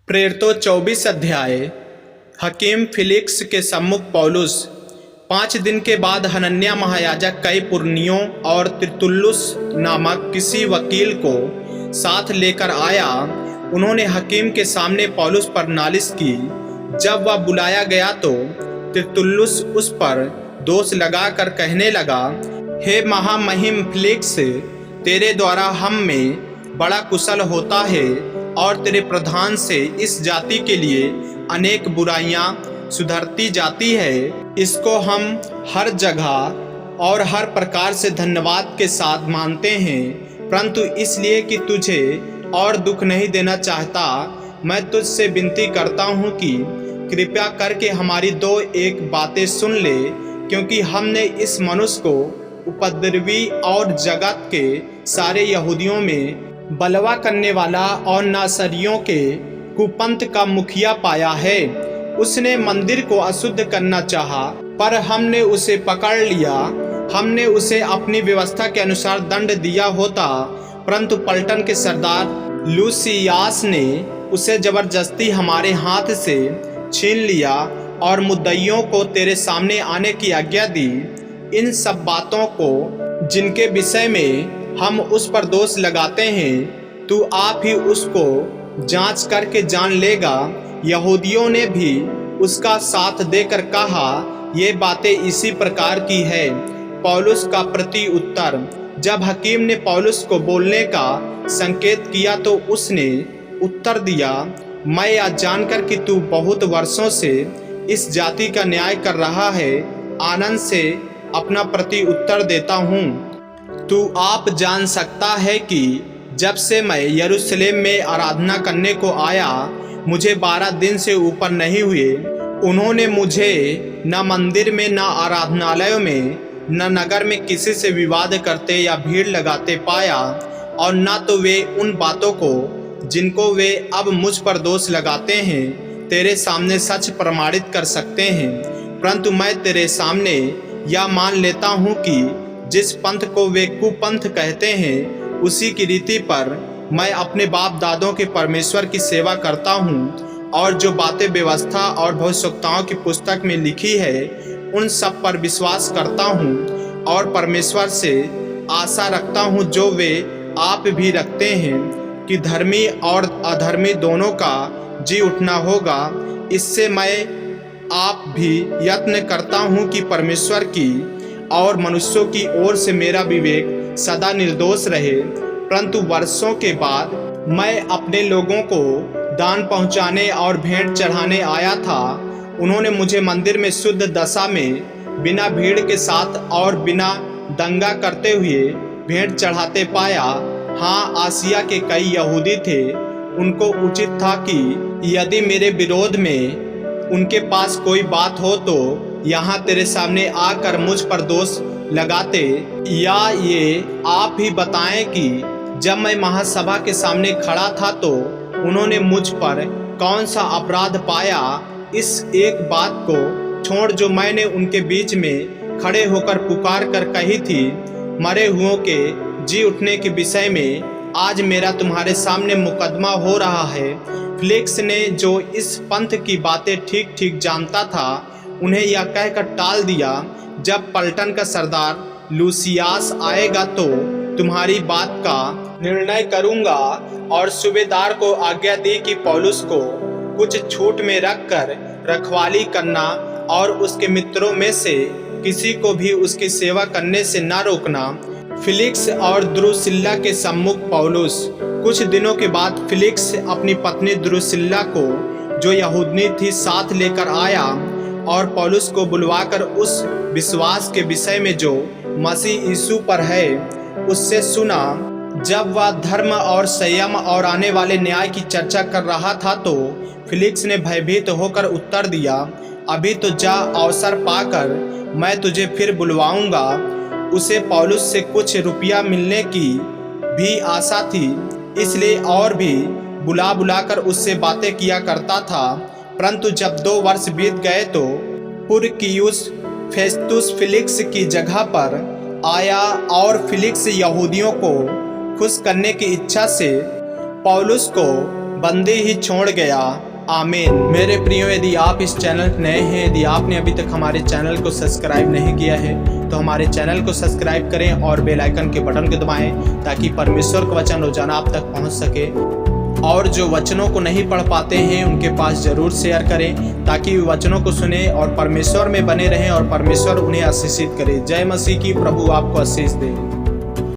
प्रेरितों 24 अध्याय। हकीम फिलिक्स के सम्मुख पौलुस। 5 दिन के बाद हनन्याह महायाजक कई पुरनियों और तिरतुल्लुस नामक किसी वकील को साथ लेकर आया। उन्होंने हकीम के सामने पौलुस पर नालिश की। जब वह बुलाया गया तो तिरतुल्लुस उस पर दोष लगाकर कहने लगा, हे महामहिम फिलिक्स, तेरे द्वारा हम में बड़ा कुशल होता है और तेरे प्रधान से इस जाति के लिए अनेक बुराइयां सुधरती जाती है। इसको हम हर जगह और हर प्रकार से धन्यवाद के साथ मानते हैं, परंतु इसलिए कि तुझे और दुख नहीं देना चाहता, मैं तुझसे विनती करता हूँ कि कृपया करके हमारी 2-1 बातें सुन ले, क्योंकि हमने इस मनुष्य को उपद्रवी और जगत के सारे यहूदियों में बलवा करने वाला और नासरियों के कुपंथ का मुखिया पाया है। उसने मंदिर को अशुद्ध करना चाहा, पर हमने उसे पकड़ लिया। हमने उसे अपनी व्यवस्था के अनुसार दंड दिया होता, परंतु पलटन के सरदार लूसियास ने उसे जबरदस्ती हमारे हाथ से छीन लिया और मुद्दइयों को तेरे सामने आने की आज्ञा दी। इन सब बातों को जिनके विषय में हम उस पर दोष लगाते हैं, तू आप ही उसको जांच करके जान लेगा। यहूदियों ने भी उसका साथ देकर कहा, ये बातें इसी प्रकार की है। पौलुस का प्रति उत्तर। जब हकीम ने पौलुस को बोलने का संकेत किया तो उसने उत्तर दिया, मैं यह जानकर कि तू बहुत वर्षों से इस जाति का न्याय कर रहा है, आनंद से अपना प्रति उत्तर देता हूँ। तू आप जान सकता है कि जब से मैं यरूशलेम में आराधना करने को आया, मुझे 12 दिन से ऊपर नहीं हुए। उन्होंने मुझे न मंदिर में, न आराधनालयों में, न नगर में किसी से विवाद करते या भीड़ लगाते पाया, और न तो वे उन बातों को जिनको वे अब मुझ पर दोष लगाते हैं तेरे सामने सच प्रमाणित कर सकते हैं। परंतु मैं तेरे सामने यह मान लेता हूँ कि जिस पंथ को वे कुपंथ कहते हैं, उसी की रीति पर मैं अपने बाप दादों के परमेश्वर की सेवा करता हूँ, और जो बातें व्यवस्था और भविष्यवक्ताओं की पुस्तक में लिखी है उन सब पर विश्वास करता हूँ, और परमेश्वर से आशा रखता हूँ जो वे आप भी रखते हैं कि धर्मी और अधर्मी दोनों का जी उठना होगा। इससे मैं आप भी यत्न करता हूँ कि परमेश्वर की और मनुष्यों की ओर से मेरा विवेक सदा निर्दोष रहे। परंतु वर्षों के बाद मैं अपने लोगों को दान पहुंचाने और भेंट चढ़ाने आया था। उन्होंने मुझे मंदिर में शुद्ध दशा में बिना भीड़ के साथ और बिना दंगा करते हुए भेंट चढ़ाते पाया। हाँ, आसिया के कई यहूदी थे। उनको उचित था कि यदि मेरे विरोध में उनके पास कोई बात हो तो यहाँ तेरे सामने आकर मुझ पर दोष लगाते, या ये आप ही बताएं कि जब मैं महासभा के सामने खड़ा था तो उन्होंने मुझ पर कौन सा अपराध पाया। इस एक बात को छोड़ जो मैंने उनके बीच में खड़े होकर पुकार कर कही थी, मरे हुओं के जी उठने के विषय में आज मेरा तुम्हारे सामने मुकदमा हो रहा है। फिलिक्स ने, जो इस पंथ की बातें ठीक ठीक जानता था, उन्हें यह कहकर टाल दिया, जब पलटन का सरदार लूसियास आएगा तो तुम्हारी बात का निर्णय करूंगा। और सूबेदार को आज्ञा दी कि पौलुस को कुछ छूट में रखकर रखवाली करना और उसके मित्रों में से किसी को भी उसकी सेवा करने से न रोकना। फिलिक्स और द्रुसिल्ला के सम्मुख पौलुस। कुछ दिनों के बाद फिलिक्स अपनी पत्नी द्रुसिल्ला को, जो यहूदनी थी, साथ लेकर आया और पौलुस को बुलवाकर उस विश्वास के विषय में जो मसीह यीशु पर है उससे सुना। जब वह धर्म और संयम और आने वाले न्याय की चर्चा कर रहा था तो फिलिक्स ने भयभीत होकर उत्तर दिया, अभी तो जा, अवसर पाकर मैं तुझे फिर बुलवाऊंगा। उसे पौलुस से कुछ रुपया मिलने की भी आशा थी, इसलिए और भी बुला बुलाकर उससे बातें किया करता था। परंतु जब 2 वर्ष बीत गए तो पुरकियुस फेस्तुस फिलिक्स की जगह पर आया, और फिलिक्स यहूदियों को खुश करने की इच्छा से पौलुस को बंदी ही छोड़ गया। आमीन। मेरे प्रियो, यदि आप इस चैनल पर नए हैं, यदि आपने अभी तक हमारे चैनल को सब्सक्राइब नहीं किया है तो हमारे चैनल को सब्सक्राइब करें और बेल आइकन के बटन को दबाएं ताकि परमेश्वर का वचन रोजाना आप तक पहुंच सके। और जो वचनों को नहीं पढ़ पाते हैं उनके पास जरूर शेयर करें ताकि वे वचनों को सुने और परमेश्वर में बने रहें और परमेश्वर उन्हें आशीषित करे। जय मसीह की। प्रभु आपको आशीष दे।